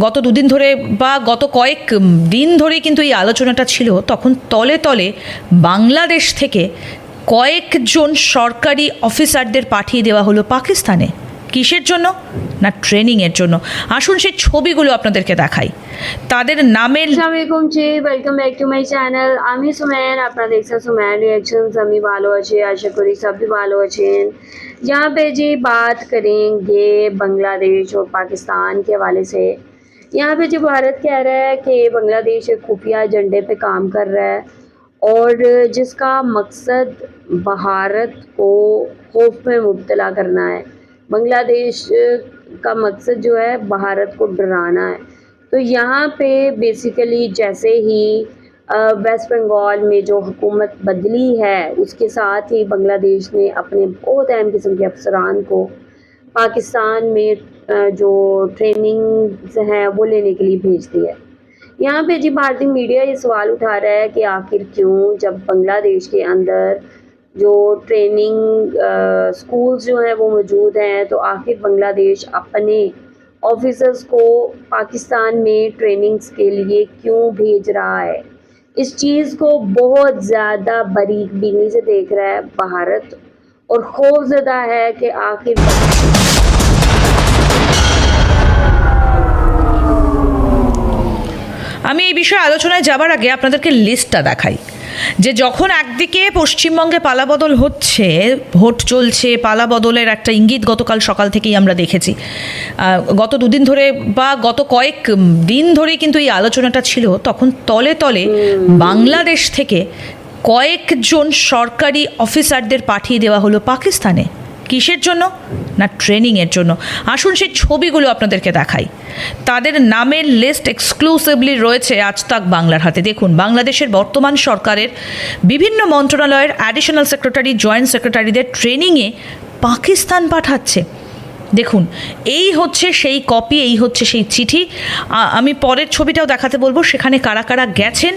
গত দুদিন ধরে বা গত কয়েক দিন ধরেই কিন্তু এই আলোচনাটা ছিল। তখন তলে তলে বাংলাদেশ থেকে কয়েকজন সরকারি অফিসারদের পাঠিয়ে দেওয়া হলো পাকিস্তানে। কিসের জন্য? না ট্রেনিংয়ের জন্য। আসুন সেই ছবিগুলো আপনাদেরকে দেখাই। তাদের নামের আসসালামাইকুম জি, welcome back to my channel. আমি সুমেন, আপনারা দেখছেন সুমেন रिएक्शंस। আমি ভালো আছি, আশা করি সবাই ভালো আছেন। यहाँ पे जी बात करेंगे बांग्लादेश और पाकिस्तान के हवाले से। यहाँ पे जो भारत कह रहा है कि बांग्लादेश एक खुफिया एजेंडे पे काम कर रहा है और जिसका मकसद भारत को खौफ में मुब्तला करना है। बांग्लादेश का मकसद जो है भारत को डराना है। तो यहाँ पे बेसिकली जैसे ही वेस्ट बंगाल में जो हुकूमत बदली है, उसके साथ ही बांग्लादेश ने अपने बहुत अहम किस्म के अफसरान को पाकिस्तान में जो ट्रेनिंग हैं वो लेने के लिए भेज दिया है। यहाँ पे जी भारतीय मीडिया ये सवाल उठा रहा है कि आखिर क्यों, जब बांग्लादेश के अंदर जो ट्रेनिंग स्कूल्स जो हैं वो मौजूद हैं, तो आखिर बांग्लादेश अपने ऑफिसर्स को पाकिस्तान में ट्रेनिंग्स के लिए क्यों भेज रहा है। इस चीज़ को बहुत ज़्यादा बारीक बीनी से देख रहा है भारत और खौफजदा है कि आखिर আমি এই বিষয়ে আলোচনায় যাবার আগে আপনাদেরকে লিস্টটা দেখাই যে যখন একদিকে পশ্চিমবঙ্গে পালাবদল হচ্ছে, ভোট চলছে, পালাবদলের একটা ইঙ্গিত গতকাল সকাল থেকেই আমরা দেখেছি। গত দুদিন ধরে বা গত কয়েক দিন ধরেই কিন্তু এই আলোচনাটা ছিল। তখন তলে তলে বাংলাদেশ থেকে কয়েকজন সরকারি অফিসারদের পাঠিয়ে দেওয়া হলো পাকিস্তানে। কিসের জন্য? না ট্রেনিংয়ের জন্য। আসুন সেই ছবিগুলো আপনাদেরকে দেখাই। তাদের নামের লিস্ট এক্সক্লুসিভলি রয়েছে আজ তাক বাংলার হাতে। দেখুন, বাংলাদেশের বর্তমান সরকারের বিভিন্ন মন্ত্রণালয়ের অ্যাডিশনাল সেক্রেটারি, জয়েন্ট সেক্রেটারিদের ট্রেনিংয়ে পাকিস্তান পাঠাচ্ছে। দেখুন, এই হচ্ছে সেই কপি, এই হচ্ছে সেই চিঠি। আমি পরের ছবিটাও দেখাতে বলবো, সেখানে কারা কারা গেছেন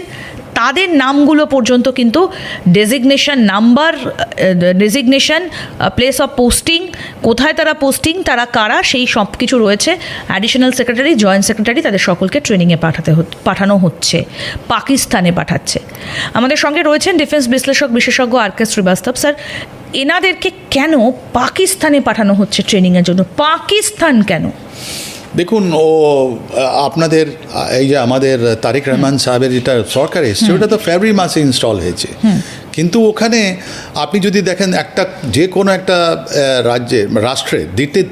তাদের নামগুলো পর্যন্ত কিন্তু designation number, designation, place of posting, কোথায় তারা পোস্টিং, তারা কারা, সেই সব কিছু রয়েছে। অ্যাডিশনাল সেক্রেটারি, জয়েন্ট সেক্রেটারি, তাদের সকলকে ট্রেনিংয়ে পাঠানো হচ্ছে, পাকিস্তানে পাঠাচ্ছে। আমাদের সঙ্গে রয়েছেন ডিফেন্স বিশ্লেষক বিশেষজ্ঞ আর.কে. শ্রীবাস্তব স্যার। এনাদেরকে কেন পাকিস্তানে পাঠানো হচ্ছে ট্রেনিংয়ের জন্য? পাকিস্তান কেন? দেখুন, আপনাদের এই যে আমাদের তারেক রহমান সাহেবের যেটা সরকার এসছে, ওটা তো ফেব্রুয়ারি মাসে ইনস্টল হয়েছে। কিন্তু ওখানে আপনি যদি দেখেন, যে কোনো একটা রাষ্ট্রে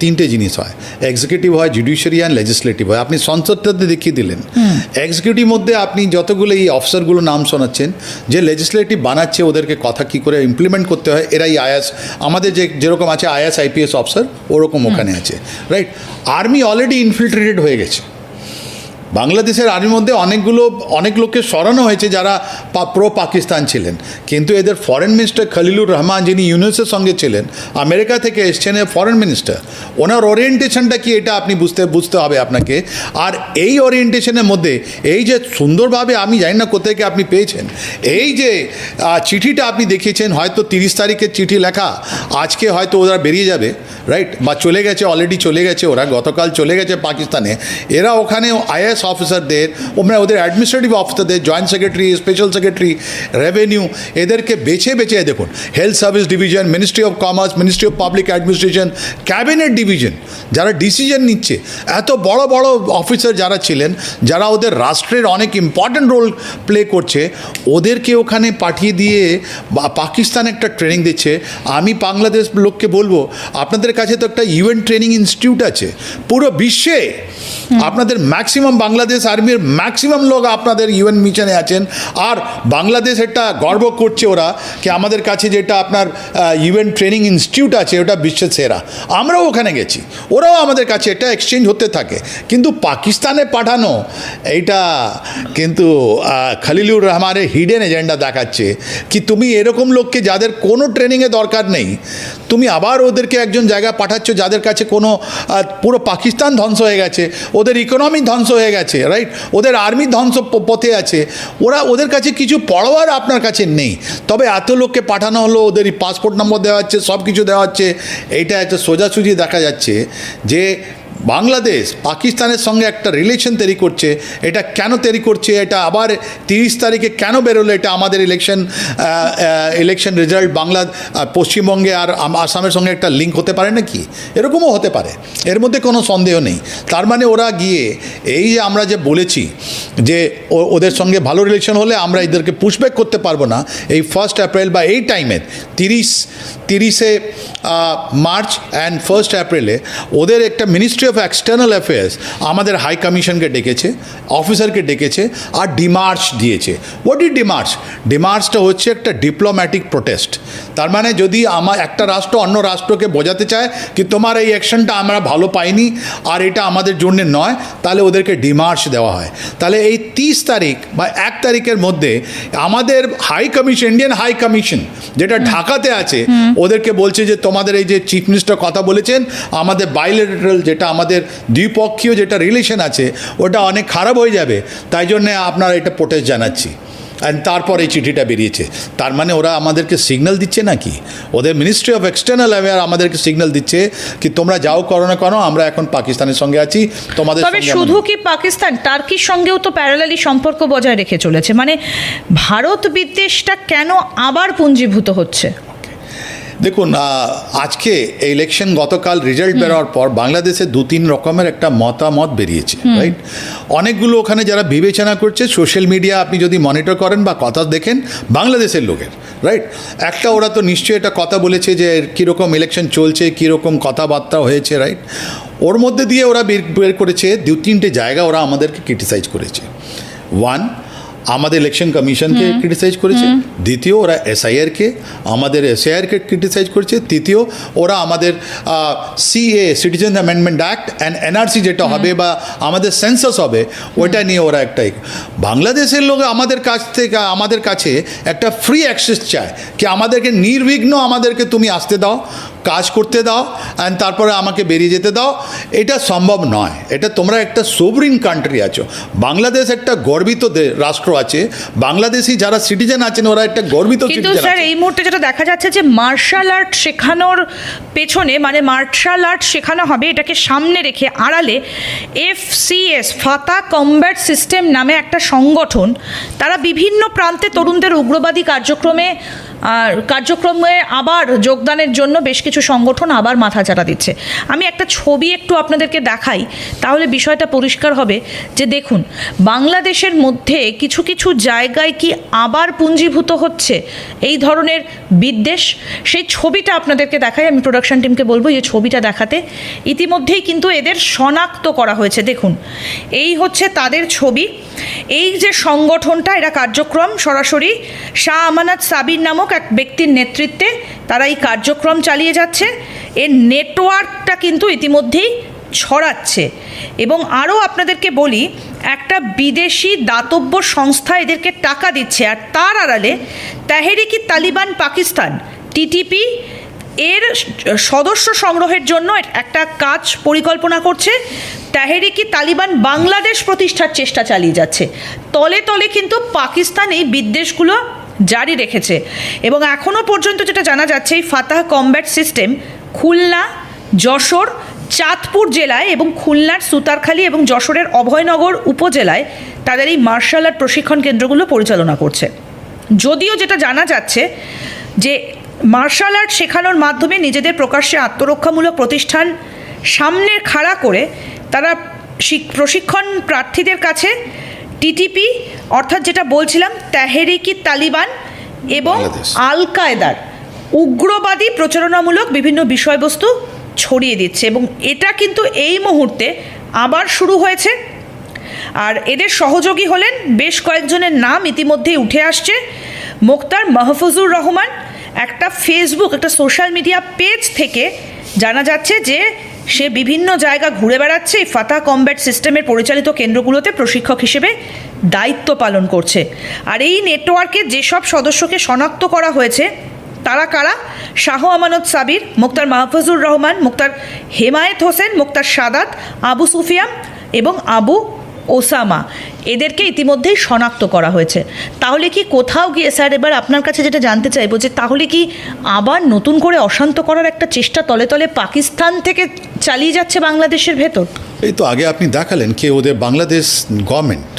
তিনটে জিনিস হয়, এক্সিকিউটিভ হয়, জুডিশিয়ারি অ্যান্ড লেজিসলেটিভ হয়। আপনি সংসদটাতে দেখিয়ে দিলেন। এক্সিকিউটিভ মধ্যে আপনি যতগুলো এই অফিসারগুলো নাম শোনাচ্ছেন, যে লেজিসলেটিভ বানাচ্ছে, ওদেরকে কথা কী করে ইমপ্লিমেন্ট করতে হয়, এরাই আইএস, আমাদের যেরকম আছে আইএস আইপিএস অফিসার, ওরকম ওখানে আছে, রাইট। আর্মি অলরেডি ইনফিল্ট্রেটেড হয়ে গেছে। বাংলাদেশের আর্মির মধ্যে অনেক লোককে সরানো হয়েছে যারা প্রো পাকিস্তান ছিলেন, কিন্তু এদের ফরেন মিনিস্টার খলিলুর রহমান, যিনি ইউনুসের সঙ্গে ছিলেন, আমেরিকা থেকে এসছেন ফরেন মিনিস্টার, ওনার ওরিয়েন্টেশনটা কি এটা আপনি বুঝতে হবে আপনাকে। আর এই ওরিয়েন্টেশনের মধ্যে এই যে সুন্দরভাবে, আমি জানি না কোথায় আপনি পেয়েছেন, এই যে চিঠিটা আপনি দেখিয়েছেন, হয়তো 30 তারিখের চিঠি লেখা, আজকে হয়তো ওরা বেরিয়ে যাবে, রাইট, বা চলে গেছে, অলরেডি চলে গেছে, ওরা গতকাল চলে গেছে পাকিস্তানে। এরা ওখানে আইএস অফিসারদের, ওদের অ্যাডমিনিস্ট্রেটিভ অফিসারদের, joint secretary, special secretary, revenue, এদেরকে বেছে দেখুন, health service division, ministry of commerce, ministry of public administration, cabinet division, যারা ডিসিশন নিচ্ছে, এত বড় বড় অফিসার যারা ছিলেন, যারা ওদের রাষ্ট্রের অনেক ইম্পর্ট্যান্ট রোল প্লে করছে, ওদেরকে ওখানে পাঠিয়ে দিয়ে পাকিস্তানে একটা ট্রেনিং দিচ্ছে। আমি বাংলাদেশ লোককে বলবো, আপনাদের কাছে তো একটা ইউএন ট্রেনিং ইনস্টিটিউট আছে পুরো বিশ্বে। আপনাদের ম্যাক্সিমাম বাংলাদেশ আর্মির ম্যাক্সিমাম লোক আপনাদের ইউএন মিশনে আছেন। আর বাংলাদেশ এটা গর্ব করছে ওরা, কি আমাদের কাছে যেটা আপনার ইউএন ট্রেনিং ইনস্টিটিউট আছে, ওটা বিশ্বের সেরা। আমরাও ওখানে গেছি, ওরাও আমাদের কাছে, এটা এক্সচেঞ্জ হতে থাকে। কিন্তু পাকিস্তানে পাঠানো এইটা কিন্তু খলিলুর রহমানের হিডেন এজেন্ডা দেখাচ্ছে, কি তুমি এরকম লোককে যাদের কোনো ট্রেনিংয়ে দরকার নেই, তুমি আবার ওদেরকে একজন জায়গায় পাঠাচ্ছ যাদের কাছে কোনো, পুরো পাকিস্তান ধ্বংস হয়ে গেছে, ওদের ইকোনমি ধ্বংস হয়ে গেছে, রাইট, ওদের আর্মি ধ্বংস পথে আছে, ওদের কাছে কিছু পড়াবার আপনার কাছে নেই। তবে এত লোককে পাঠানো হলো, ওদের পাসপোর্ট নম্বর দেওয়া হচ্ছে, সব কিছু দেওয়া হচ্ছে। এইটা একটা সোজাসুজি দেখা যাচ্ছে যে বাংলাদেশ পাকিস্তানের সঙ্গে একটা রিলেশন তৈরি করছে, এটা কেন তৈরি করছে, এটা আবার 30 তারিখে কেন বেরোলো, এটা আমাদের ইলেকশন রেজাল্ট পশ্চিমবঙ্গে আর আসামের সঙ্গে একটা লিঙ্ক হতে পারে নাকি? এরকমও হতে পারে, এর মধ্যে কোনো সন্দেহ নেই। তার মানে ওরা গিয়ে এই যে আমরা যে বলেছি যে ওদের সঙ্গে ভালো রিলেশন হলে আমরা এদেরকে পুশব্যাক করতে পারবো না, এই 1 এপ্রিল বা এই টাইমে 30 মার্চ অ্যান্ড 1 এপ্রিলে ওদের একটা মিনিস্ট্রি অফ এক্সটার্নাল অ্যাফেয়ার্স আমাদের হাই কমিশনকে ডেকেছে, অফিসারকে ডেকেছে আর ডিমার্চ দিয়েছে। What is ডিমার্চ? ডিমার্চটা হচ্ছে একটা ডিপ্লোম্যাটিক প্রোটেস্ট। তার মানে যদি একটা রাষ্ট্র অন্য রাষ্ট্রকে বোঝাতে চায় কি তোমার এই অ্যাকশনটা আমরা ভালো পাইনি আর এটা আমাদের জন্য নয়, তাহলে ওদেরকে ডিমার্চ দেওয়া হয়। তাহলে এই 30 তারিখ বা 1 তারিখের মধ্যে আমাদের high commission, Indian high commission যেটা ঢাকাতে আছে, ওদেরকে বলছে যে তোমাদের এই যে চিফ মিনিস্টার কথা বলেছেন, আমাদের বাইলেটারাল যেটা আমাদের দ্বিপক্ষীয় যেটা রিলেশন আছে ওটা অনেক খারাপ হয়ে যাবে, তাই জন্যে আপনারা এটা প্রোটেস্ট জানাচ্ছি। অ্যান্ড তারপর এই চিঠিটা বেরিয়েছে। তার মানে ওরা আমাদেরকে সিগন্যাল দিচ্ছে নাকি? ওদের মিনিস্ট্রি অফ এক্সটার্নাল অ্যাফেয়ার আমাদেরকে সিগন্যাল দিচ্ছে কি তোমরা যাও করো না কেন, আমরা এখন পাকিস্তানের সঙ্গে আছি, তোমাদের তবে শুধু কি পাকিস্তান, টার্কির সঙ্গেও তো প্যারালালি সম্পর্ক বজায় রেখে চলেছে। মানে ভারত বিদ্বেষটা কেন আবার পুঞ্জীভূত হচ্ছে? দেখুন, আজকে ইলেকশন গতকাল রেজাল্ট বেরোয়ার পর বাংলাদেশে 2-3 রকমের একটা মতামত বেরিয়েছে, রাইট? অনেকগুলো ওখানে যারা বিবেচনা করছে, সোশ্যাল মিডিয়া আপনি যদি মনিটর করেন বা কথা দেখেন বাংলাদেশের লোকের, রাইট? একটা ওরা তো নিশ্চয়ই এটা কথা বলেছে যে কীরকম ইলেকশন চলছে, কীরকম কথাবার্তা হয়েছে, রাইট? ওর মধ্যে দিয়ে ওরা বের করেছে 2-3টে জায়গা ওরা আমাদেরকে ক্রিটিসাইজ করেছে। 1, আমাদের ইলেকশন কমিশনকে ক্রিটিসাইজ করেছে। দ্বিতীয়, ওরা আমাদের এসআইআরকে ক্রিটিসাইজ করেছে। তৃতীয়, ওরা আমাদের CA, citizen amendment act and NRC যেটা হবে বা আমাদের সেন্সাস হবে, ওইটা নিয়ে ওরা একটাই। বাংলাদেশের লোক আমাদের কাছে একটা ফ্রি অ্যাক্সেস চায় কি আমাদেরকে নির্বিঘ্ন আমাদেরকে তুমি আসতে দাও, কাজ করতে দাও, অ্যান্ড তারপরে আমাকে বেরিয়ে যেতে দাও। এটা সম্ভব নয়। এটা তোমরা একটা সোভরিন কান্ট্রি আছো, বাংলাদেশ একটা গর্বিত রাষ্ট্র আছে, বাংলাদেশি যারা সিটিজেন আছেন ওরা একটা গর্বিত। কিন্তু স্যার এই মুহূর্তে যেটা দেখা যাচ্ছে যে মার্শাল আর্ট শেখানোর পেছনে, মানে মার্শাল আর্ট শেখানো হবে এটাকে সামনে রেখে আড়ালে FCS, ফাতা কমব্যাট সিস্টেম নামে একটা সংগঠন, তারা বিভিন্ন প্রান্তে তরুণদের উগ্রবাদী কার্যক্রমে আবার যোগদানের জন্য বেশ কিছু সংগঠন আবার মাথাচাড়া দিচ্ছে। আমি একটা ছবি একটু আপনাদেরকে দেখাই, তাহলে বিষয়টা পরিষ্কার হবে যে দেখুন বাংলাদেশের মধ্যে কিছু কিছু জায়গায় কি আবার পুঞ্জীভূত হচ্ছে এই ধরনের বিদ্বেষ। সেই ছবিটা আপনাদেরকে দেখাই, আমি প্রোডাকশন টিমকে বলবো এই ছবিটা দেখাতে। ইতিমধ্যেই কিন্তু এদের শনাক্ত করা হয়েছে। দেখুন এই হচ্ছে তাদের ছবি। এই যে সংগঠনটা, এরা কার্যক্রম সরাসরি শাহ আমানত সাবির নামক এক ব্যক্তির নেতৃত্বে তারা এই কার্যক্রম চালিয়ে যাচ্ছে। এর নেটওয়ার্কটা কিন্তু ইতিমধ্যেই ছড়াচ্ছে। এবং আরও আপনাদেরকে বলি, একটা বিদেশি দাতব্য সংস্থা এদেরকে টাকা দিচ্ছে, আর তার আড়ালে তেহরিকি তালিবান পাকিস্তান TTP এর সদস্য সংগ্রহের জন্য একটা কাজ পরিকল্পনা করছে। তেহরিকি তালিবান বাংলাদেশ প্রতিষ্ঠার চেষ্টা চালিয়ে যাচ্ছে। তলে তলে কিন্তু পাকিস্তান এই বিদ্বেষগুলো জারি রেখেছে। এবং এখনও পর্যন্ত যেটা জানা যাচ্ছে, এই ফাতাহ কমব্যাট সিস্টেম খুলনা, যশোর, চাঁদপুর জেলায় এবং খুলনার সুতারখালী এবং যশোরের অভয়নগর উপজেলায় তাদের এই মার্শাল আর্ট প্রশিক্ষণ কেন্দ্রগুলো পরিচালনা করছে। যদিও যেটা জানা যাচ্ছে যে মার্শাল আর্ট শেখানোর মাধ্যমে নিজেদের প্রকাশ্যে আত্মরক্ষামূলক প্রতিষ্ঠান সামনে খাড়া করে তারা প্রশিক্ষণ প্রার্থীদের কাছে TTP অর্থাৎ যেটা বলছিলাম তেহরিকি তালিবান এবং আল কায়দার উগ্রবাদী প্রচারণামূলক বিভিন্ন বিষয়বস্তু ছড়িয়ে দিচ্ছে। এবং এটা কিন্তু এই মুহূর্তে আবার শুরু হয়েছে। আর এদের সহযোগী হলেন বেশ কয়েকজনের নাম ইতিমধ্যেই উঠে আসছে। মোক্তার মাহফুজুর রহমান, একটা ফেসবুক, একটা সোশ্যাল মিডিয়া পেজ থেকে জানা যাচ্ছে যে সে বিভিন্ন জায়গা ঘুরে বেড়াচ্ছে, এই ফাতাহ কমব্যাট সিস্টেমের পরিচালিত কেন্দ্রগুলোতে প্রশিক্ষক হিসেবে দায়িত্ব পালন করছে। আর এই নেটওয়ার্কে যেসব সদস্যকে শনাক্ত করা হয়েছে তারা কারা? শাহ আমানত সাবির, মোক্তার মাহফুজুর রহমান, মোক্তার হেমায়েত হোসেন, মোক্তার সাদাত, আবু সুফিয়ান এবং আবু ওসামা এদেরকে ইতিমধ্যেই শনাক্ত করা হয়েছে। তাহলে কি কোথাও গিয়ে স্যার এবার আপনার কাছে যেটা জানতে চাইবো যে তাহলে কি আবার নতুন করে অশান্ত করার একটা চেষ্টা তলে তলে পাকিস্তান থেকে চালিয়ে যাচ্ছে বাংলাদেশের ভেতর? এই তো আগে আপনি দেখালেন কি ওদের বাংলাদেশ গভর্নমেন্ট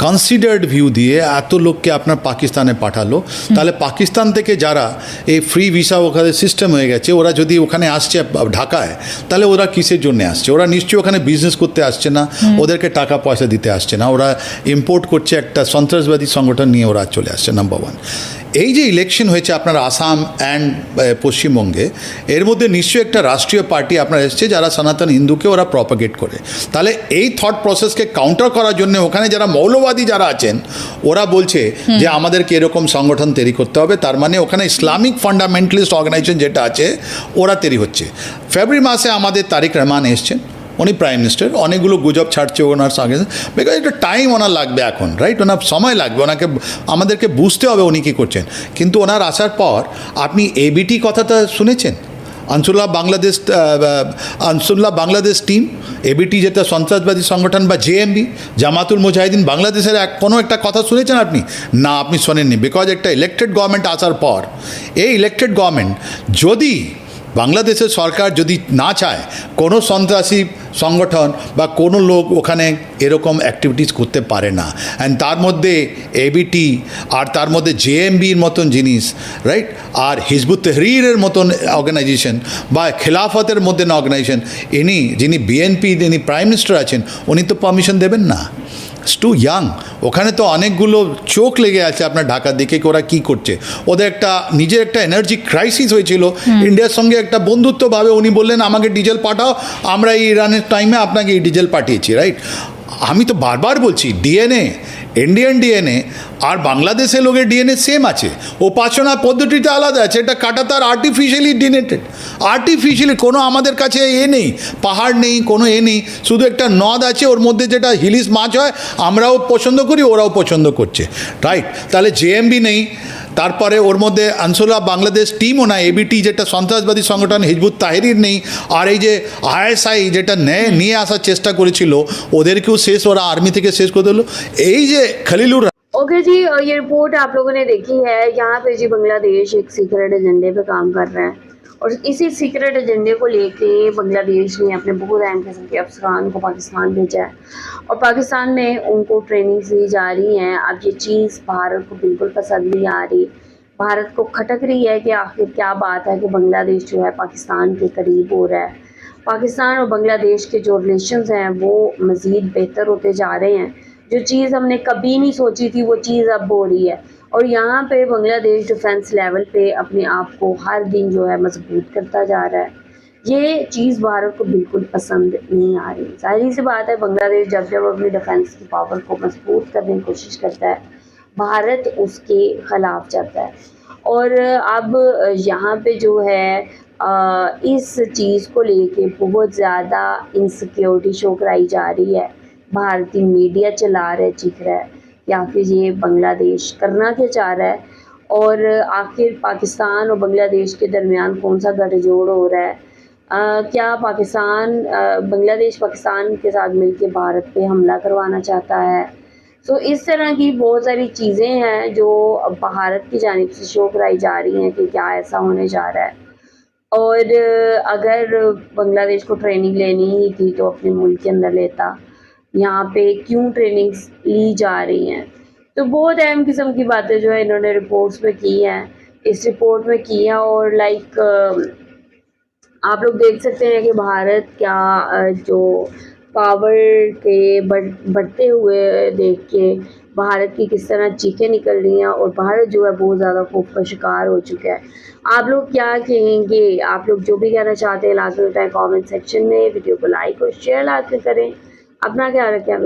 কনসিডার্ড ভিউ দিয়ে এত লোককে আপনার পাকিস্তানে পাঠালো, তাহলে পাকিস্তান থেকে যারা এই ফ্রি ভিসা ওখানে সিস্টেম হয়ে গেছে, ওরা যদি ওখানে আসছে ঢাকায়, তাহলে ওরা কিসের জন্য আসছে? ওরা নিশ্চয়ই ওখানে বিজনেস করতে আসছে না, ওদেরকে টাকা পয়সা দিতে আসছে না, ওরা ইম্পোর্ট করছে, একটা সন্ত্রাসবাদী সংগঠন নিয়ে ওরা চলে আসছে। নাম্বার ওয়ান, এই যে ইলেকশন হয়েছে আপনার আসাম অ্যান্ড পশ্চিমবঙ্গে, এর মধ্যে নিশ্চয়ই একটা রাষ্ট্রীয় পার্টি আপনার এসছে যারা সনাতন হিন্দুকে ওরা প্রপাগেট করে। তাহলে এই থট প্রসেসকে কাউন্টার করার জন্য ওখানে যারা মৌলবাদী যারা আছেন ওরা বলছে যে আমাদেরকে এরকম সংগঠন তৈরি করতে হবে, তার মানে ওখানে ইসলামিক ফান্ডামেন্টালিস্ট অর্গানাইজেশন যেটা আছে ওরা তৈরি হচ্ছে। ফেব্রুয়ারি মাসে আমাদের তারিক রহমান এসছেন, উনি প্রাইম মিনিস্টার, অনেকগুলো গুজব ছাড়ছে ওনার সঙ্গে, বিকজ একটা টাইম ওনার লাগবে এখন, রাইট? ওনার সময় লাগবে, ওনাকে আমাদেরকে বুঝতে হবে উনি কী করছেন। কিন্তু ওনার আসার পর আপনি এবিটি কথাটা শুনেছেন? আনসুল্লাহ বাংলাদেশ টিম, এবিটি যেটা সন্ত্রাসবাদী সংগঠন, বা জেএমবি জামাতুল মুজাহিদিন বাংলাদেশের কোনো একটা কথা শুনেছেন আপনি? না, আপনি শোনেননি, বিকজ একটা ইলেক্টেড গভর্নমেন্ট আসার পর এই ইলেক্টেড গভর্নমেন্ট যদি বাংলাদেশের সরকার যদি না চায় কোনো সন্ত্রাসী সংগঠন বা কোনো লোক ওখানে এরকম অ্যাক্টিভিটিস করতে পারে না। অ্যান্ড তার মধ্যে এবিটি আর তার মধ্যে জেএমবির মতন জিনিস, রাইট, আর হিজবুত তহরিরের মতন অর্গানাইজেশন বা খেলাফতের মধ্যে অর্গানাইজেশন, যিনি বিএনপি যিনি প্রাইম মিনিস্টার আছেন উনি তো পারমিশন দেবেন না। It's too young. ওখানে তো অনেকগুলো চোখ লেগে আছে আপনার ঢাকার দিকে, ওরা কী করছে। ওদের একটা নিজের একটা এনার্জি ক্রাইসিস হয়েছিল ইন্ডিয়ার সঙ্গে, একটা বন্ধুত্বভাবে উনি বললেন আমাকে ডিজেল পাঠাও, আমরা এই ইরানের টাইমে আপনাকে এই ডিজেল পাঠিয়েছি, রাইট? আমি তো বারবার বলছি ডিএনএ, ইন্ডিয়ান ডিএনএ আর বাংলাদেশের লোকের ডিএনএ সেম আছে, উপাসনা পদ্ধতিটা আলাদা আছে, এটা কাটা তার আর্টিফিশিয়ালি ডিনেটেড, আর্টিফিশিয়ালি কোনো আমাদের কাছে নেই, পাহাড় নেই, কোনো নেই, শুধু একটা নদ আছে, ওর মধ্যে যেটা হিলিস মাছ হয় আমরাও পছন্দ করি, ওরাও পছন্দ করছে, রাইট? তাহলে জেএমবি নেই, তারপরে ওর মধ্যে আনসুল্লাহ বাংলাদেশ টিমও না, এবিটি যেটা সন্ত্রাসবাদী সংগঠন, হিজবুত তাহরির নেই, আর এই যে আইএসআই যেটা নিয়ে আসার চেষ্টা করেছিল ওদেরকেও শেষ, ওরা आर्मी থেকে শেষ করে দিল। এই যে খলিলুর ओके जी, ये रिपोर्ट आप लोगों ने देखी है। यहाँ पे जी बांग्लादेश एक सीक्रेट एजेंडे पे काम कर रहा है और इसी सीक्रेट एजेंडे को लेके बांग्लादेश ने अपने बहुत अहम किस्म के अफसरान को पाकिस्तान भेजा है और पाकिस्तान में उनको ट्रेनिंग दी जा रही है। अब ये चीज़ भारत को बिल्कुल पसंद नहीं आ रही, भारत को खटक रही है कि आखिर क्या बात है कि बांग्लादेश जो है पाकिस्तान के करीब हो रहा है। पाकिस्तान और बांग्लादेश के जो रिलेशंस हैं वो मज़ीद बेहतर होते जा रहे हैं। जो चीज़ हमने कभी नहीं सोची थी वो चीज़ अब हो रही है और यहाँ पे बांग्लादेश डिफेंस लेवल पे अपने आप को हर दिन जो है मजबूत करता जा रहा है। ये चीज़ भारत को बिल्कुल पसंद नहीं आ रही। जाहिर सी बात है, बांग्लादेश जब जब अपनी डिफेंस की पावर को मजबूत करने की कोशिश करता है भारत उसके ख़िलाफ़ जाता है। और अब यहाँ पे जो है इस चीज़ को लेके बहुत ज़्यादा इनसिक्योरिटी शो कराई जा रही है। भारतीय मीडिया चला रहा है, चीख रहा है कि आखिर ये बांग्लादेश करना क्या चाह रहा है और आखिर पाकिस्तान और बांग्लादेश के दरमियान कौन सा गठजोड़ हो रहा है। क्या बांग्लादेश पाकिस्तान के साथ मिलकर भारत पे हमला करवाना चाहता है। सो इस तरह की बहुत सारी चीज़ें हैं जो भारत की जानिब से शो कराई जा रही हैं कि क्या ऐसा होने जा रहा है। और अगर बांग्लादेश को ट्रेनिंग लेनी ही थी तो अपने मुल्क के अंदर लेता, यहाँ पे क्यों ट्रेनिंग्स ली जा रही हैं। तो बहुत अहम किस्म की बातें जो है इन्होंने रिपोर्ट्स में की हैं, इस रिपोर्ट में की हैं। और आप लोग देख सकते हैं कि भारत क्या जो पावर के बढ़ते हुए देख के भारत की किस तरह चीखें निकल रही हैं और भारत जो है बहुत ज़्यादा खौफ का शिकार हो चुका है। आप लोग क्या कहेंगे? आप लोग जो भी कहना चाहते हैं लाजमी बताएं कमेंट सेक्शन में। वीडियो को लाइक और शेयर लाजमी करें। अपना ख्याल रखें। आप